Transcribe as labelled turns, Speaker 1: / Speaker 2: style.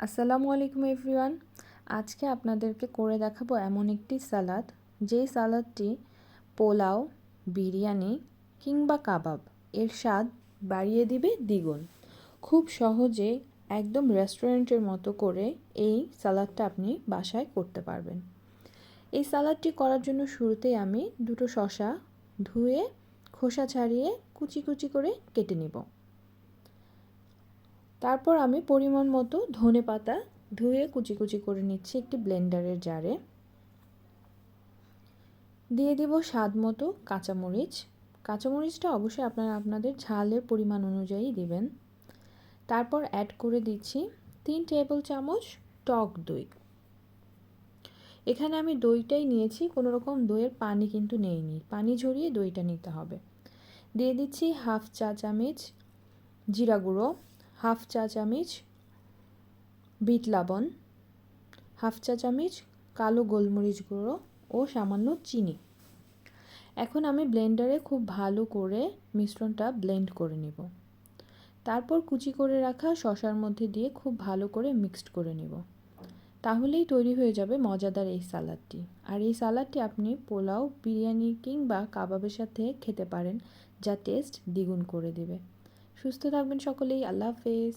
Speaker 1: আসসালামু আলাইকুম এভরিওয়ান। আজকে আপনাদেরকে করে দেখাবো এমন একটি সালাদ, যেই সালাদটি পোলাও, বিরিয়ানি কিংবা কাবাব এর স্বাদ বাড়িয়ে দিবে দ্বিগুণ। খুব সহজে একদম রেস্টুরেন্টের মতো করে এই সালাদটা আপনি বাসায় করতে পারবেন। এই সালাদটি করার জন্য শুরুতেই আমি দুটো শসা ধুয়ে খোসা ছাড়িয়ে কুচি কুচি করে কেটে নিব। তারপর আমি পরিমাণ মতো ধনেপাতা ধুয়ে কুচি কুচি করে নিচ্ছি একটি ব্লেন্ডারের জারে। দিয়ে দিব স্বাদ মতো কাঁচামরিচ। কাঁচামরিচটা অবশ্যই আপনারা আপনাদের ঝালের পরিমাণ অনুযায়ী দিবেন। তারপর অ্যাড করে দিচ্ছি 3 টেবিল চামচ টক দই। এখানে আমি দইটাই নিয়েছি, কোনো রকম দইয়ের পানি কিন্তু নেইনি, পানি ঝরিয়ে দইটা নিতে হবে। দিয়ে দিচ্ছি হাফ চা চামচ জিরা গুঁড়ো, হাফ চা চামচ বিট লবণ, হাফ চা চামচ কালো গোলমরিচ গুঁড়ো ও সামান্য চিনি। এখন আমি ব্লেন্ডারে খুব ভালো করে মিশ্রণটা ব্লেন্ড করে নিব। তারপর কুচি করে রাখা শসার মধ্যে দিয়ে খুব ভালো করে মিক্সড করে নিব। তাহলেই তৈরি হয়ে যাবে মজাদার এই সালাদটি। আর এই সালাদটি আপনি পোলাও, বিরিয়ানি কিংবা কাবাবের সাথে খেতে পারেন, যা টেস্ট দ্বিগুণ করে দেবে। সুস্থ থাকবেন সকলেই। আল্লাহ হাফেজ।